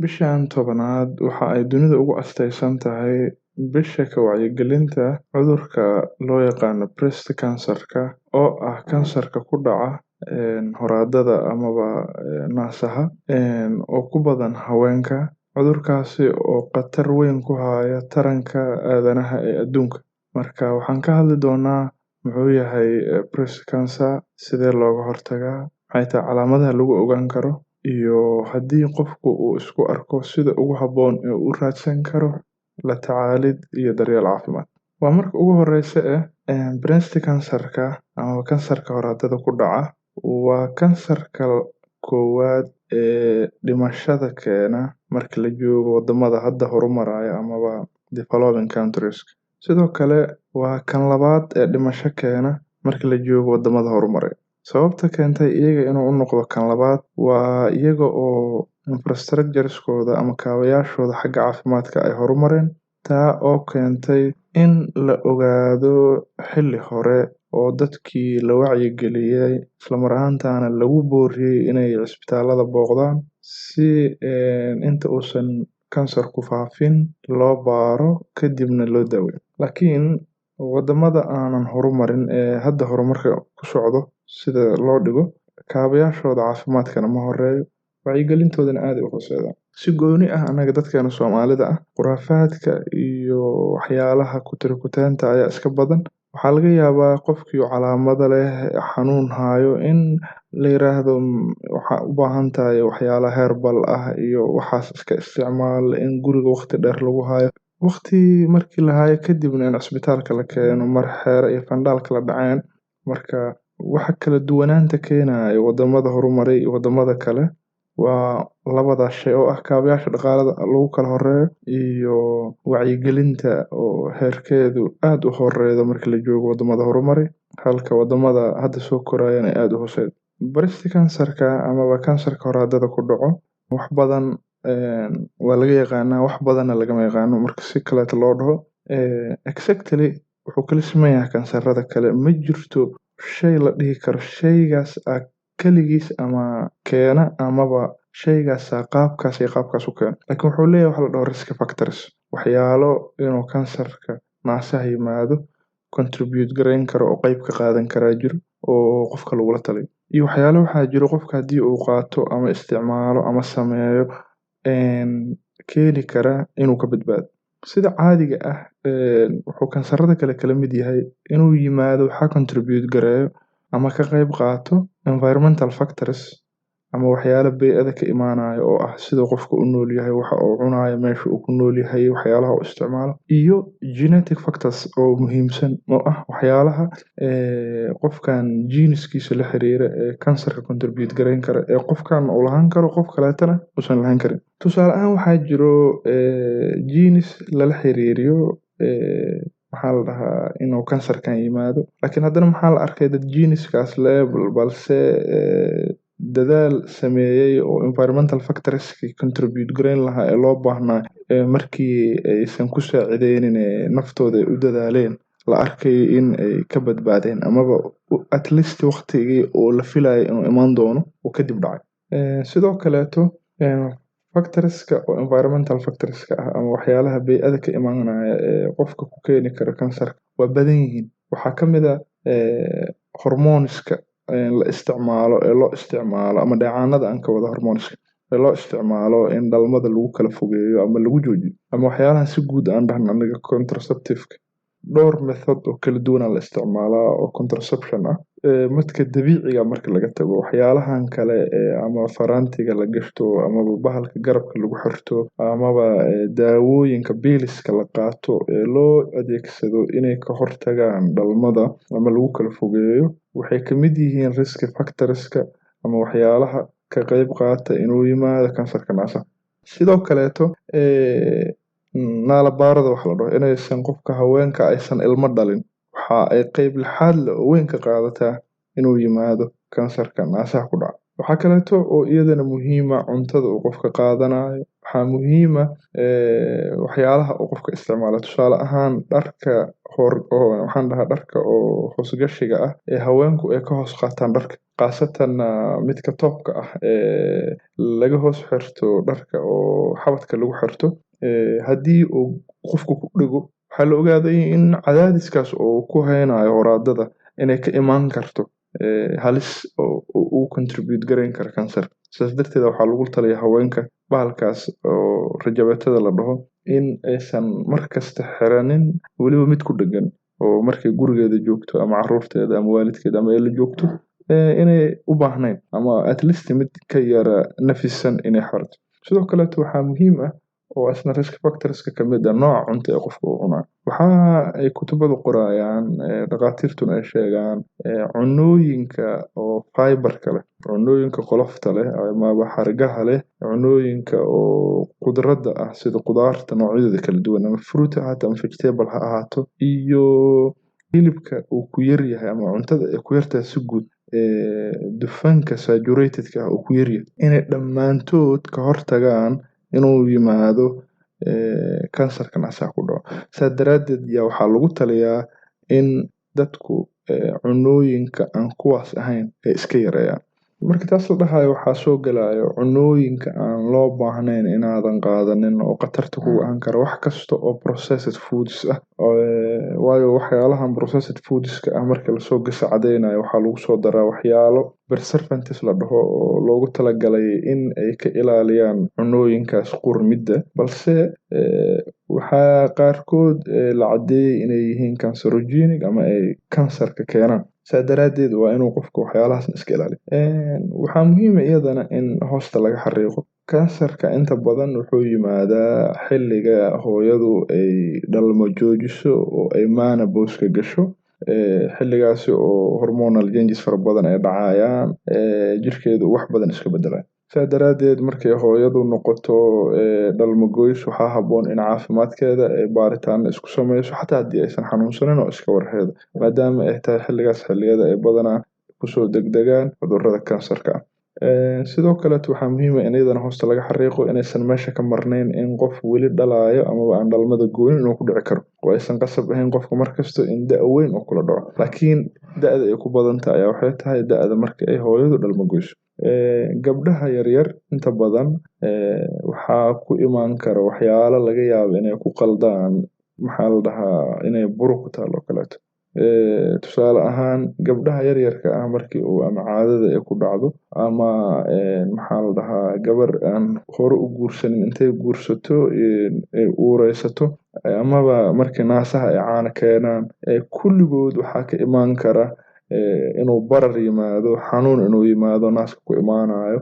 Bishan tobnaad waxa ay dunidu ugu astaysan tahay Bisha ka Wacyigelinta cudurka loo yaqaan Breast Cancer-ka oo ah kansarka ku dhaca horaadada amaba naasaha oo ku badan haweenka. Cudurkaasi oo khatar weyn ku haya taranka aadanaha ee adduunka. Marka waxaan ka hadli doonaa muxuu yahay breast cancer, sidee looga hortagaa, maxay tahay calaamadaha lagu ogaan karo, iyo haddii qofku uu isku arko sida ugu habboon ee uu u raadsan karo la tacaalid iyo daryeel caafimaad. Waa marka ugu horreysa breast cancer-ka ama kansarka horaadada ku dhaca waa kansarka koowaad ee dhimashada keena marka la joogo wadamada hadda horumaraya amaba developing countries. Sidoo kale waa kan labaad ee dhimasho keena marka la joogo wadamada horumaray. Sababta keentay iyaga inuu u noqdo kan labaad waa iyaga oo infrastructure-kooda ama kaabayaashooda xagga caafimaadka ay horumareen, taa oo keentay in la ogaado xilli hore oo dadkii la wacyigeliyay, isla mar ahaantaana lagu booriyay inay cisbitaalada booqdaan si inta uusan kansarku faafin loo baaro kadibna loo daaweeyo. Laakiin wadamada aanan horumarin ee hadda horumarka ku socdo sida loo dhigo, kaabayaashooda caafimaadkana ma horeeyo, wacyigelintoodana aad ay u hooseysaa. Si gooni ah anaga dadkeena Soomaalida ah, khuraafaadka iyo waxyaalaha kutirikuteenta ayaa iska badan. Waxaa laga yaabaa qofkii calaamado leh, xanuun hayo, in la yiraahdo waxaa u baahan tahay waxyaala herbal ah iyo waxaas iska isticmaal, in guriga waqti dheer lagu hayo. Waqti markii la hayo kadibna in cisbitaalka la keeno mar xeere iyo fandhaal kala dhaceen. Marka waxa kala duwanaanta keenaya wadamada horumaray iyo wadamada kale waa labadaas shay oo ah kaabayaasha dhaqaalada lagu kala horeeyo iyo wacyigelinta oo heerkeedu aad u horeeyo marka la joogo wadamada horumaray, halka wadamada hadda soo korayaan ay aad u hooseeyo. Breast cancer-ka amaba kansarka horaadada ku dhaco wax badan waa laga yaqaanaa, wax badanna lagama yaqaano. Marka si kaleeto loo dhaho exactly wuxuu kala siman yahay kansarada kale. Ma jirto shay la dhihi karo shaygaas kaligiis ama keena amaba shaygaas qaabkaas iyo qaabkaas u keena. Laakiin wuxuu leeyahay waxa la dhaho risk factors, waxyaalo inuu kansarka naasaha yimaado contribute gareyn karo oo qayb ka qaadan karaa jiro oo qofka lagula taliyo. Iyo waxyaalo waxaa jiro qofka haddii uu qaato ama isticmaalo ama sameeyo keeni kara inuu ka badbaado. Sida caadiga ah wuxuu kansarada kala mid yahay inuu yimaado waxaa contribute gareeyo ama ka qayb qaato environmental factors ama waxyaalo bey'ada ka imaanayo oo ah sida qofka u nool yahay, waxa uu cunayo, meesha uu ku nool yahay, waxyaalaha uu isticmaalo, iyo genetic factors oo muhiimsan oo ah waxyaalaha qofkan geneskiisa la xiriira ee kansarka contribute gareyn kara ee qofkan uu lahaan karo qof kaleetana uusan lahaan karin. Tusaale ahaan waxaa jiro genes lala xiriiriyo maxaa la dhahaa inuu kansarkan yimaado, laakiin haddana maxaa la arkay dad geneskaas leh balse dadaal sameeyay oo environmental factorski contribute gareyn lahaa ee loo baahnaa markii aysan ku saacideynin naftooda ay u dadaaleen, la arkay in ay ka badbaadeen amaba at least waqtigii oo la filayay inuu imaan doono uu kadib dhacay. Sidoo kaleeto factorska oo environmental factorska ah ama waxyaalaha bey'ada ka imaanaya ee qofka ku keeni kara kansarka waa badan yihiin. Waxaa ka mid ah hormoneska la isticmaalo ee loo isticmaalo ama dheecaanada aan ka wada hormoneska ee loo isticmaalo in dhalmada lagu kala fogeeyo ama lagu joojiyo, ama waxyaalaha si guud aan dhahno anaga contraceptive. Dhowr method oo kala duwan la isticmaalaa oo contraception ah. Midka dabiiciga marka laga tago waxyaalahan kale ama faraantiga la gashto amaba bahalka garabka lagu xirto amaba daawooyinka biliska la qaato ee loo adeegsado inay ka hortagaan dhalmada ama lagu kala fogeeyo waxay ka mid yihiin risk factorska ama waxyaalaha ka qayb qaata inuu yimaado kansarka naasaha. Sidoo kaleeto naalabaarada waxa la dhaho inaysan qofka haweenka aysan ilmo dhalin waxa ay qayb lixaad leh oo weyn ka qaadataa inuu yimaado kansarka naasaha ku dhaca. Waxaa kaleeto oo iyadana muhiima cuntada uu qofka qaadanayo. Waxaa muhiima waxyaalaha uu qofka isticmaalo. Tusaale ahaan dharka oo hoos gashiga ah ee haweenku ay ka hoos qaataan dharka. khaasatan midka toobka ah ee laga hoos xirto dharka oo xabadka lagu xirto. Haddii uu qofku ku dhego, waxaa la ogaaday in cadaadiskaas uu ku haynayo horaadada inay ka imaan karto halis uu contribute garayn karo kansar. Sidaas darteed waxaa lagu taliya haweenka bahalkaas oo rajabeetada la dhaho in aysan markasta xiranin, weliba mid ku dhegan oo markay gurigeeda joogto ama caruurteeda ama waalidkeeda ama ay la joogto inay u baahnayn ama at least mid ka yara nafisan inay xirato. Sidoo kaleeto waxaa muhiim ah oo isna risk factorska ka mid ah nooca cunto ee qofka uu cunayo. Waxa ay kutubadu qorayaan dhakhaatiirtuna ay sheegaan cunooyinka oo fiber-ka leh, cunooyinka qolofta leh amaba xargaha leh, cunooyinka oo khudradda ah sida khudaarta noocyadeeda kala duwan ama fruit ha ahaato ama vegetable ha ahaato, iyo hilibka uu ku yar yahay ama cuntada ay ku yartahay si guud dufanka saturated-ka ah uu ku yaryahay, inay dhammaantood ka hortagaan inuu yimaado kansarkan asaga ku dhaco. Saa daraadeed yaa waxaa lagu taliyaa in dadku cunooyinka aan kuwaas ahayn ay iska yareeyaan. Marka taas la dhahayo waxaa soo gelayo cunooyinka aan loo baahnayn inaadan qaadanin oo khatarta kugu ahaan kara wax kasta oo processed foods ah. Waayo waxyaalahan processed foodska ah marka lasoo gasacadeynayo waxaa lagu soo daraa waxyaalo preservatives la dhaho oo loogu talagalay in ay ka ilaaliyaan cunooyinkaas qurmidda, balse waxaa qaarkood la caddeeyay inay yihiin cancerogenic ama ay kansarka keenaan. Saa daraadeed waa inuu qofku waxyaalahaasna iska ilaaliyo. Waxaa muhiim ah iyadana in hoosta laga xariiqo kansarka inta badan wuxuu yimaadaa xilliga hooyadu ay dhalmo joojiso oo ay menopause-ka gasho, xilligaasi oo hormonal changes fara badan ay dhacayaan, jirkeedu wax badan iska beddelaan. Saa daraadeed markay hooyadu noqoto dhalmo goys, waxaa habboon in caafimaadkeeda ay baaritaan isku sameyso xataa haddii aysan xanuunsanin oo iska warheedo, maadaama ay tahay xilligaas xilliyada ay badanaa kusoo degdegaan cudurrada kansarka ah. Sidoo kaleeto waxaa muhiim ah in iyadana hoosta laga xariiqo inaysan meesha ka marnayn in qof weli dhalaayo amaba aan dhalmada gooyin inuu ku dhici karo, oo aysan qasab ahayn qofka markasta in da' weyn uu kula dhaco, laakiin da'da ay ku badan tahay ayaa waxay tahay da'da marka ay hooyadu dhalmo goyso. Gabdhaha yaryar inta badan waxaa ku imaan kara waxyaalo laga yaabo inay ku qaldaan, maxaa la dhahaa, inay buro ku taalo kaleeto. Tusaale ahaan gabdhaha yaryarka ah markii uu ama caadada ay ku dhacdo ama maxaa la dhahaa gabar aan hore u guursanin intay guursato ay uureysato amaba markii naasaha ay caano keenaan, kulligood waxaa ka imaan kara inuu barar yimaado, xanuun inuu yimaado naaska ku imaanayo,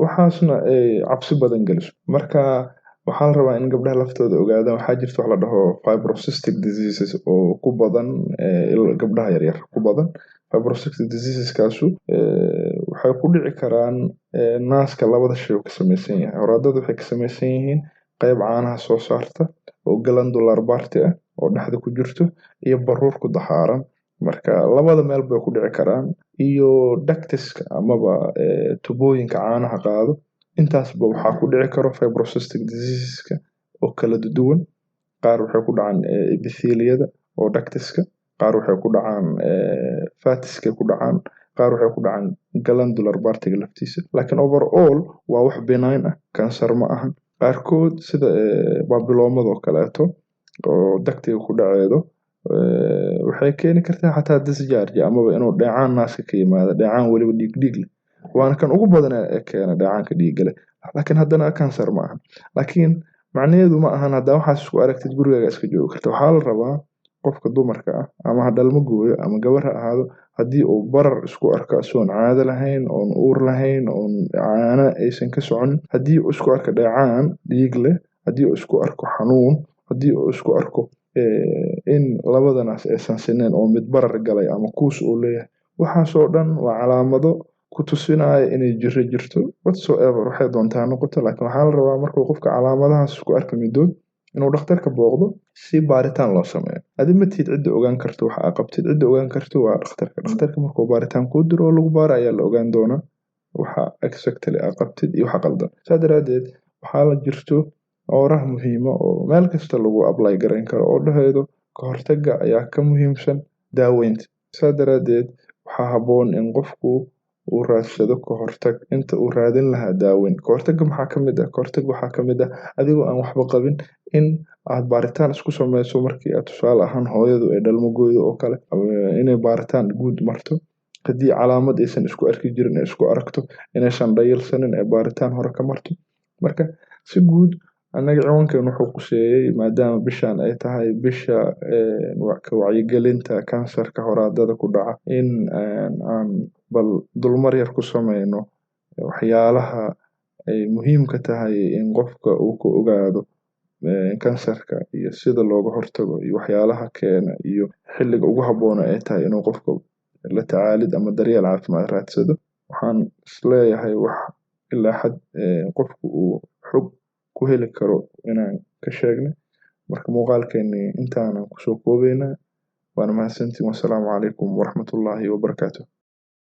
waxaasna ay cabsi badan geliso. Marka waxaa la rabaa in gabdhaha laftooda ogaadaan waxaa jirta wax la dhaho fibrocystic diseases oo ku badan gabdhaha yaryar ku badan. Fibrocystic diseaseskaasu waxay ku dhici karaan naaska labada shay uu ka samaysan yahay. Horaadadu waxay ka samaysan yihiin qayb caanaha soo saarta oo glandular party ah oo dhexda ku jirto iyo baruur ku daxaaran. Marka labada meel bay ku dhici karaan, iyo ductiska amaba tubooyinka caanaha qaado. Intaasba waxaa ku dhici karo fibrocystic diseaseska oo kala duwan. Qaar waxay ku dhacaan epitheliada oo ductiska, qaar waxay ku dhacaan fatiska ku dhacaan, qaar waxay ku dhacaan glandular party-ga laftiisa. Laakiin overall waa wax benign ah, kansar ma ahan. Qaarkood sida papillomada oo kaleeto oo ductiga ku dhaceedo waxay keeni kartaa xataa discharge amaba inuu dheecaan naaska ka yimaado, dheecaan weliba dhiig leh, waana kan ugu badan ee keena dheecaanka dhiigga leh. Laakiin haddana kansar ma ahan. Laakiin macnaheedu ma ahan haddaa waxaas isku aragtid gurigaaga iska joogi karta. Waxaa la rabaa qofka dumarka ah ama ha dhalmo gooyo ama gabar ha ahaado, haddii uu barar isku arko asoon caado lahayn, oon uur lahayn, oon caano aysan ka soconin, haddii uu isku arko dheecaan dhiig leh, haddii uu isku arko xanuun, haddii uu isku arko in labadanaas aysan sineen oo mid barar galay ama kuus uu leeyahay, waxaasoo dhan waa calaamado ku tusinaya inay jirro jirto whatsoever waxay doontaa ha noqoto. Laakiin waxaa la rabaa markuu qofka calaamadahaas isku arko middood inuu dhakhtarka booqdo si baaritaan loo sameeyo. Adi ma tihid cidda ogaan karto waxa aad qabtid, cidda ogaan karto waa dhakhtarka. Dhakhtarka markuu baaritaan kuu diro oo lagu baaro ayaa la ogaan doonaa waxa exactly aad qabtid iyo waxa qaldan. Saa daraadeed waxaa la jirto oraah muhiima oo meel kasta lagu apply garayn karo oo dhaheedo ka hortagga ayaa ka muhiimsan daaweynta. Saa daraadeed waxaa habboon in qofku uu raadsado kahortag inta uu raadin lahaa daaweyn. Kahortaga maxaa kamid ah? Kahortag waxaa kamid ah adigoo aan waxba qabin in aad baaritaan isku sameyso markii aad tusaale ahaan hooyadu ay dhalmo gooydo oo kale inay baaritaan guud marto. Haddii calaamad aysan isku arki jirin ay isku aragto inaysan dhayalsanin ee baaritaan hore ka marto. Marka si guud anaga ciwaankeena wuxuu quseeyay maadaama bishaan ay tahay bisha ka wacyigelinta kansarka horaadada ku dhaca in aan bal dulmar yar ku sameyno waxyaalaha ay muhiimka tahay in qofka uu ku ogaado kansarka iyo sida looga hortago iyo waxyaalaha keena iyo xilliga ugu habboon ay tahay inuu qofka la tacaalid ama daryeel caafimaad raadsado. Waxaan isleeyahay wax ilaa xad qofku uu xog ku heli karo inaan ka sheegnay. Marka muuqaalkeeni intaanan kusoo koobeynaa waana mahadsantiin. Wassalaamu calaykum waraxmatullaahi wabarakaatuh.